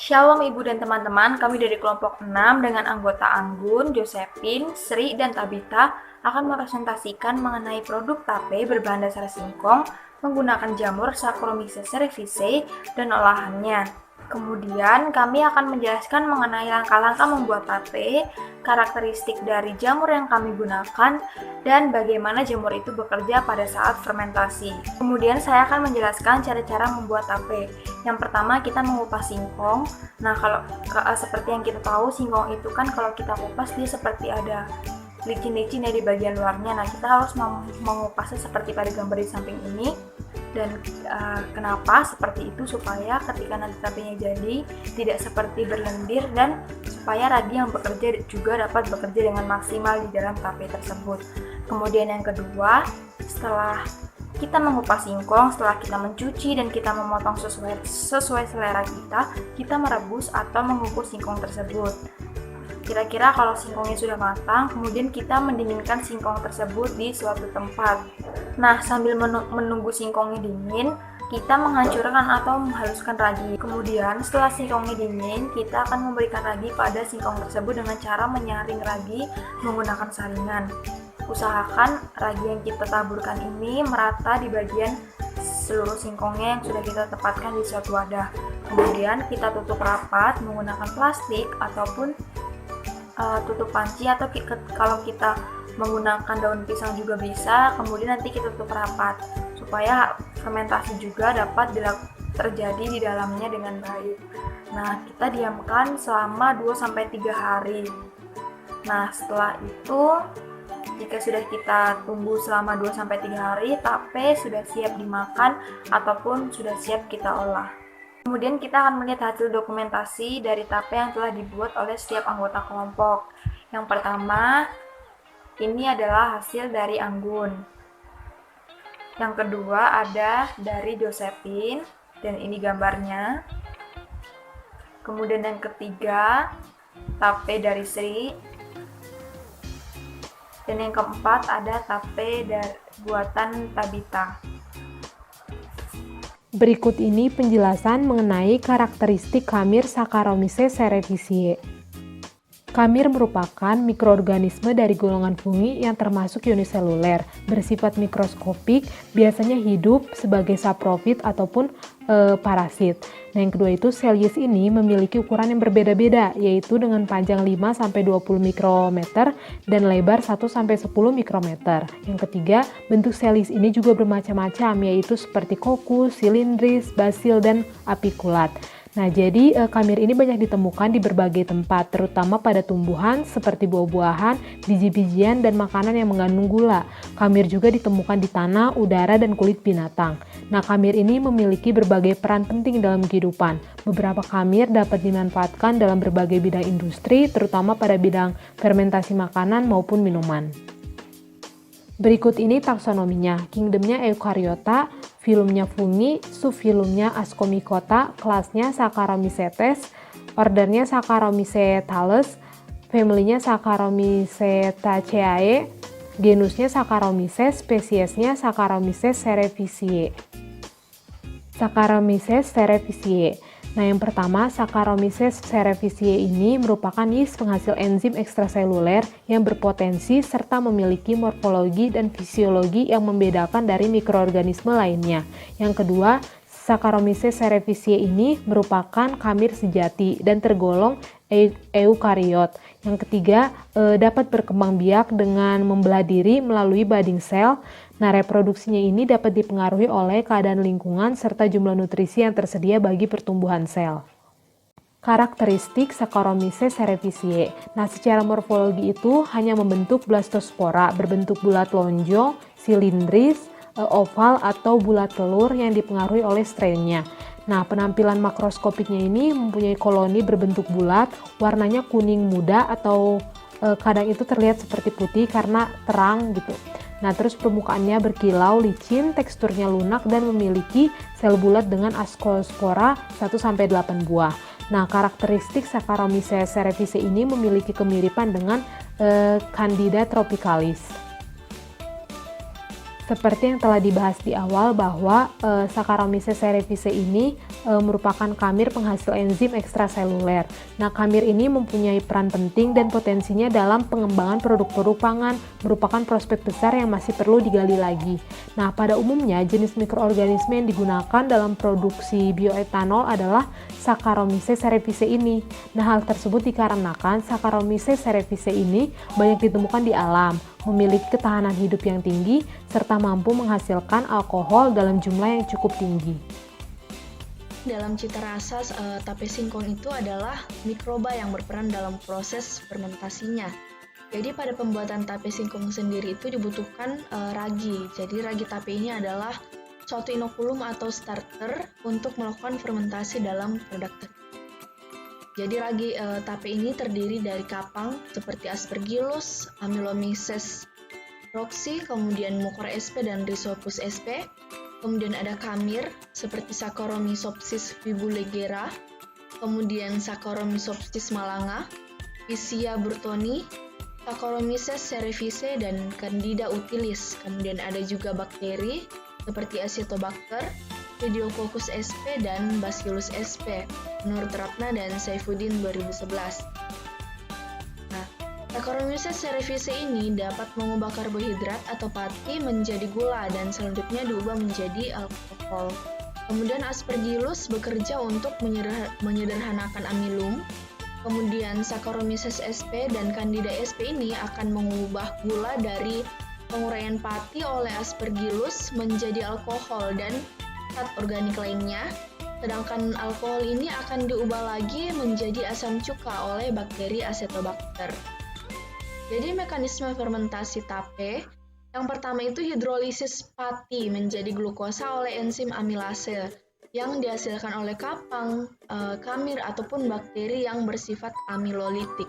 Shalom Ibu dan teman-teman, kami dari kelompok 6 dengan anggota Anggun, Josephine, Sri, dan Tabita akan mepresentasikan mengenai produk tape berbahan dasar singkong menggunakan jamur Saccharomyces cerevisiae dan olahannya. Kemudian kami akan menjelaskan mengenai langkah-langkah membuat tape, karakteristik dari jamur yang kami gunakan, dan bagaimana jamur itu bekerja pada saat fermentasi. Kemudian saya akan menjelaskan cara-cara membuat tape. Yang pertama kita mengupas singkong. Nah, kalau seperti yang kita tahu, singkong itu kan kalau kita kupas dia seperti ada licin-licin di bagian luarnya. Nah, kita harus mengupasnya seperti pada gambar di samping ini. Dan kenapa seperti itu? Supaya ketika nanti tapenya jadi tidak seperti berlendir dan supaya ragi yang bekerja juga dapat bekerja dengan maksimal di dalam tape tersebut. Kemudian yang kedua, setelah kita mengupas singkong, setelah kita mencuci dan kita memotong sesuai selera kita merebus atau mengukus singkong tersebut. Kira-kira kalau singkongnya sudah matang, kemudian kita mendinginkan singkong tersebut di suatu tempat. Nah, sambil menunggu singkongnya dingin, kita menghancurkan atau menghaluskan ragi. Kemudian, setelah singkongnya dingin, kita akan memberikan ragi pada singkong tersebut dengan cara menyaring ragi menggunakan saringan. Usahakan ragi yang kita taburkan ini merata di bagian seluruh singkongnya yang sudah kita tempatkan di suatu wadah. Kemudian kita tutup rapat menggunakan plastik ataupun tutup panci, atau kalau kita menggunakan daun pisang juga bisa. Kemudian nanti kita tutup rapat supaya fermentasi juga dapat terjadi di dalamnya dengan baik. Nah, kita diamkan selama 2-3 hari. Nah, setelah itu jika sudah kita tunggu selama 2-3 hari, tape sudah siap dimakan ataupun sudah siap kita olah. Kemudian kita akan melihat hasil dokumentasi dari tape yang telah dibuat oleh setiap anggota kelompok. Yang pertama, ini adalah hasil dari Anggun. Yang kedua ada dari Josephine, dan ini gambarnya. Kemudian yang ketiga, tape dari Sri. Dan yang keempat ada tape dari buatan Tabita. Berikut ini penjelasan mengenai karakteristik khamir Saccharomyces cerevisiae. Khamir merupakan mikroorganisme dari golongan fungi yang termasuk uniseluler, bersifat mikroskopik, biasanya hidup sebagai saprofit ataupun parasit. Nah, yang kedua itu sel yeast ini memiliki ukuran yang berbeda-beda, yaitu dengan panjang 5-20 mikrometer dan lebar 1-10 mikrometer. Yang ketiga, bentuk sel yeast ini juga bermacam-macam, yaitu seperti kokus, silindris, basil, dan apikulat. Nah, jadi khamir ini banyak ditemukan di berbagai tempat, terutama pada tumbuhan seperti buah-buahan, biji-bijian, dan makanan yang mengandung gula. Khamir juga ditemukan di tanah, udara, dan kulit binatang. Nah, khamir ini memiliki berbagai peran penting dalam kehidupan. Beberapa khamir dapat dimanfaatkan dalam berbagai bidang industri, terutama pada bidang fermentasi makanan maupun minuman. Berikut ini taksonominya. Kingdomnya Eukaryota, filumnya fungi, subfilumnya Ascomycota, kelasnya Saccharomycetes, ordernya Saccharomycetales, familynya Saccharomycetaceae, genusnya Saccharomyces, spesiesnya Saccharomyces cerevisiae. Saccharomyces cerevisiae. Nah, yang pertama, Saccharomyces cerevisiae ini merupakan yeast penghasil enzim ekstraseluler yang berpotensi serta memiliki morfologi dan fisiologi yang membedakan dari mikroorganisme lainnya. Yang kedua, Saccharomyces cerevisiae ini merupakan khamir sejati dan tergolong eukariot. Yang ketiga, dapat berkembang biak dengan membelah diri melalui budding cell. Nah, reproduksinya ini dapat dipengaruhi oleh keadaan lingkungan serta jumlah nutrisi yang tersedia bagi pertumbuhan sel. Karakteristik Saccharomyces cerevisiae. Nah, secara morfologi itu hanya membentuk blastospora berbentuk bulat lonjong, silindris, oval atau bulat telur yang dipengaruhi oleh strainnya. Nah, penampilan makroskopiknya ini mempunyai koloni berbentuk bulat, warnanya kuning muda atau kadang itu terlihat seperti putih karena terang gitu. Nah, terus permukaannya berkilau, licin, teksturnya lunak, dan memiliki sel bulat dengan askospora 1-8 buah. Nah, karakteristik Saccharomyces cerevisiae ini memiliki kemiripan dengan Candida tropicalis. Seperti yang telah dibahas di awal bahwa Saccharomyces cerevisiae ini merupakan kamir penghasil enzim ekstraseluler. Nah, kamir ini mempunyai peran penting dan potensinya dalam pengembangan produk-produk pangan, merupakan prospek besar yang masih perlu digali lagi. Nah, pada umumnya jenis mikroorganisme yang digunakan dalam produksi bioetanol adalah Saccharomyces cerevisiae ini. Nah, hal tersebut dikarenakan Saccharomyces cerevisiae ini banyak ditemukan di alam, memiliki ketahanan hidup yang tinggi, serta mampu menghasilkan alkohol dalam jumlah yang cukup tinggi. Dalam cita rasa, tape singkong itu adalah mikroba yang berperan dalam proses fermentasinya. Jadi pada pembuatan tape singkong sendiri itu dibutuhkan ragi. Jadi ragi tape ini adalah suatu inokulum atau starter untuk melakukan fermentasi dalam produk tape. Jadi ragi tape ini terdiri dari kapang seperti Aspergillus, Amylomyces roxy, kemudian Mucor sp dan Rhizopus sp. Kemudian ada kamir seperti Saccharomyces vibulegera, kemudian Saccharomyces malanga, Picia burtoni, Saccharomyces cerevisiae dan Candida utilis. Kemudian ada juga bakteri seperti Acetobacter, Pediococcus sp dan Bacillus sp menurut Ratna dan Saifuddin 2011. Saccharomyces cerevisiae ini dapat mengubah karbohidrat atau pati menjadi gula dan selanjutnya diubah menjadi alkohol. Kemudian Aspergillus bekerja untuk menyederhanakan amilum. Kemudian Saccharomyces sp dan Candida sp ini akan mengubah gula dari penguraian pati oleh Aspergillus menjadi alkohol dan zat organik lainnya. Sedangkan alkohol ini akan diubah lagi menjadi asam cuka oleh bakteri Acetobacter. Jadi mekanisme fermentasi tape, yang pertama itu hidrolisis pati menjadi glukosa oleh enzim amilase yang dihasilkan oleh kapang, kamir ataupun bakteri yang bersifat amilolitik.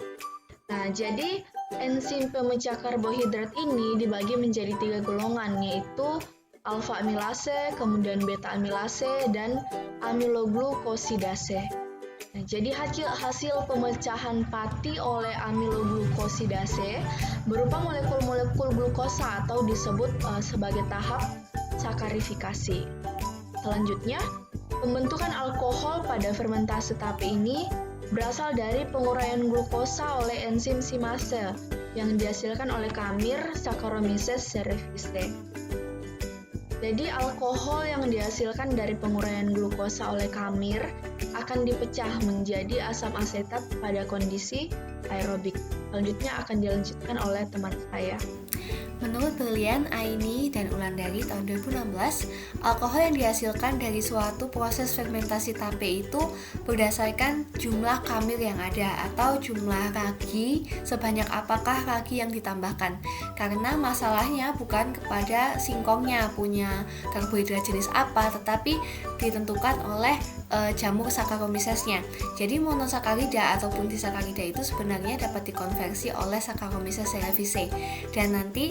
Nah, jadi enzim pemecah karbohidrat ini dibagi menjadi 3 golongan, yaitu alfa amilase, kemudian beta amilase, dan amiloglukosidase. Nah, jadi hasil pemecahan pati oleh amiloglukosidase berupa molekul-molekul glukosa atau disebut sebagai tahap sakarifikasi. Selanjutnya, pembentukan alkohol pada fermentasi tape ini berasal dari penguraian glukosa oleh enzim simase yang dihasilkan oleh kamir Saccharomyces cerevisiae. Jadi alkohol yang dihasilkan dari penguraian glukosa oleh kamir akan dipecah menjadi asam asetat pada kondisi aerobik. Selanjutnya akan dilanjutkan oleh teman saya. Menurut penelitian Aini dan Ulandari tahun 2016, alkohol yang dihasilkan dari suatu proses fermentasi tape itu berdasarkan jumlah kamir yang ada atau jumlah ragi sebanyak apakah ragi yang ditambahkan. Karena masalahnya bukan kepada singkongnya punya karbohidrat jenis apa, tetapi ditentukan oleh jamur Saccharomycesnya. Jadi monosakarida ataupun disakarida itu sebenarnya dapat dikonversi oleh Saccharomyces cerevisiae. Dan nanti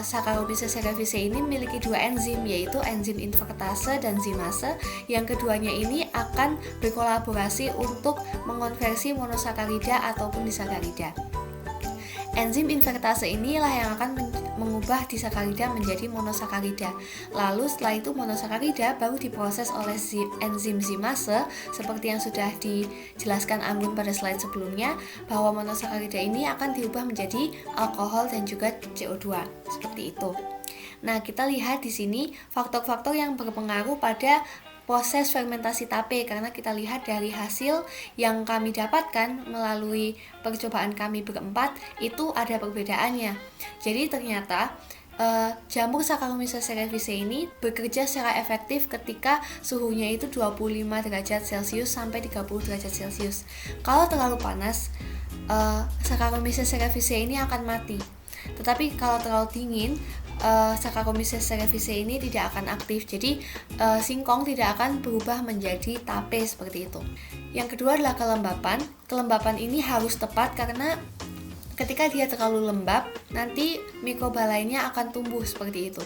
Saccharomyces cerevisiae ini memiliki 2 enzim, yaitu enzim invertase dan zimase. Yang keduanya ini akan berkolaborasi untuk mengonversi monosakarida ataupun disakarida. Enzim invertase inilah yang akan mengubah disakarida menjadi monosakarida. Lalu setelah itu monosakarida baru diproses oleh enzim zimase seperti yang sudah dijelaskan Anggun pada slide sebelumnya, bahwa monosakarida ini akan diubah menjadi alkohol dan juga CO2 seperti itu. Nah, kita lihat di sini faktor-faktor yang berpengaruh pada proses fermentasi tape, karena kita lihat dari hasil yang kami dapatkan melalui percobaan kami berempat itu ada perbedaannya. Jadi ternyata jamur Saccharomyces cerevisiae ini bekerja secara efektif ketika suhunya itu 25 derajat Celcius sampai 30 derajat Celcius. Kalau terlalu panas, Saccharomyces cerevisiae ini akan mati. Tetapi kalau terlalu dingin, Saccharomyces cerevisiae ini tidak akan aktif. Jadi singkong tidak akan berubah menjadi tape seperti itu. Yang kedua adalah kelembapan. Kelembapan ini harus tepat karena ketika dia terlalu lembab, nanti mikroba lainnya akan tumbuh seperti itu.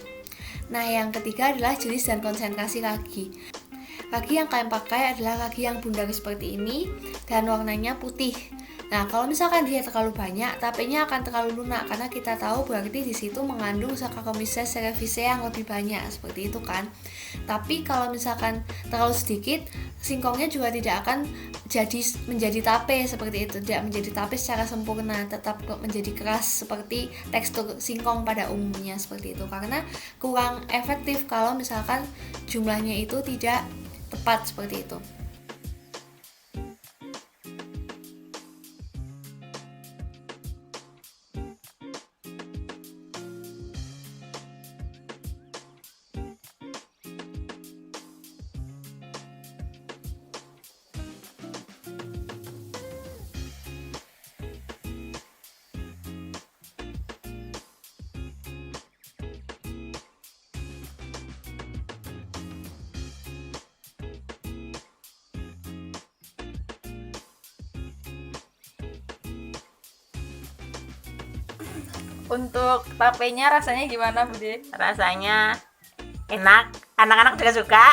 Nah, yang ketiga adalah jenis dan konsentrasi ragi. Ragi yang kalian pakai adalah ragi yang bundar seperti ini dan warnanya putih. Nah, kalau misalkan dia terlalu banyak, tapenya akan terlalu lunak karena kita tahu berarti di situ mengandung Saccharomyces cerevisiae yang lebih banyak, seperti itu kan. Tapi kalau misalkan terlalu sedikit, singkongnya juga tidak akan menjadi tape seperti itu, tidak menjadi tape secara sempurna, tetap menjadi keras seperti tekstur singkong pada umumnya seperti itu, karena kurang efektif kalau misalkan jumlahnya itu tidak tepat seperti itu. Untuk tapenya rasanya gimana, Bude? Rasanya enak, anak-anak juga suka.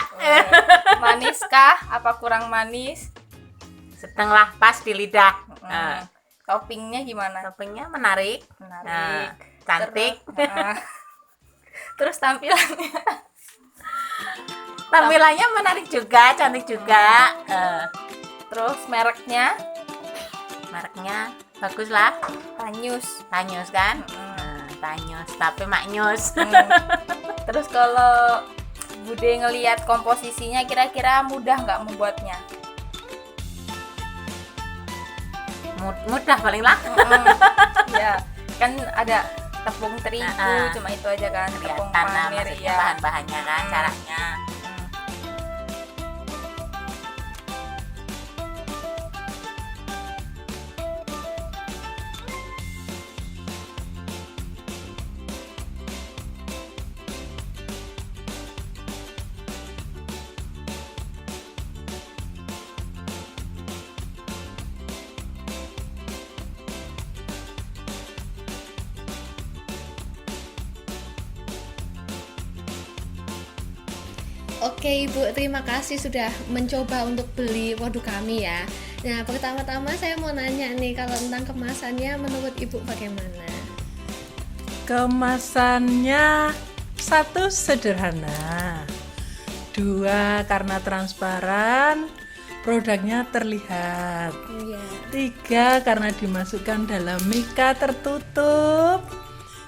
Manis kah? Apa kurang manis? Setengah pas di lidah. Toppingnya gimana? Toppingnya menarik, Menarik. cantik. Terus tampilannya? Tampilannya menarik juga, cantik juga. Terus mereknya? Mereknya bagus lah, Tanyus. Tanyus kan? Tanyus, tapi maknyus. Terus kalau Bude ngelihat komposisinya, kira-kira mudah nggak membuatnya? Mudah paling lah. Ya, kan ada tepung terigu, cuma itu aja kan, tepung Karena panir, maksudnya ya. bahan-bahannya kan, caranya. Oke Ibu, terima kasih sudah mencoba untuk beli produk kami ya. Nah, pertama-tama saya mau nanya nih, kalau tentang kemasannya menurut Ibu bagaimana? Kemasannya satu sederhana, dua karena transparan, produknya terlihat, Iya. tiga karena dimasukkan dalam mika tertutup,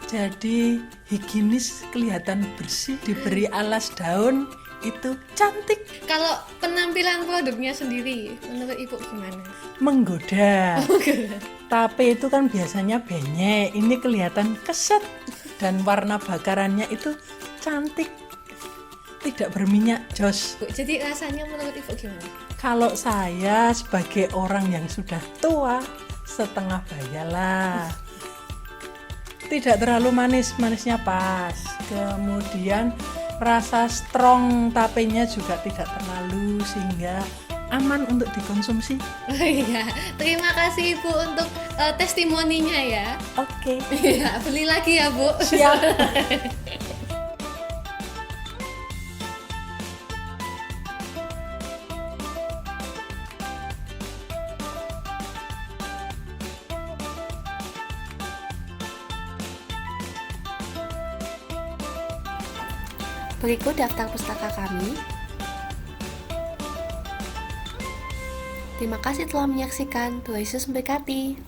jadi higienis, kelihatan bersih, diberi alas daun, itu cantik, Kalau penampilan produknya sendiri, menurut Ibu gimana? menggoda. Tape itu kan biasanya benyek, ini kelihatan keset, dan warna bakarannya itu cantik, tidak berminyak, jos. Bu, jadi rasanya menurut Ibu gimana? Kalau saya sebagai orang yang sudah tua, setengah bayalah. Tidak terlalu manis, manisnya pas. Kemudian rasa strong tapenya juga tidak terlalu, sehingga aman untuk dikonsumsi. Oh iya, terima kasih Ibu untuk testimoninya ya. Oke, Iya, beli lagi ya Bu. siap. Berikut daftar pustaka kami. Terima kasih telah menyaksikan. Tuhan Yesus memberkati.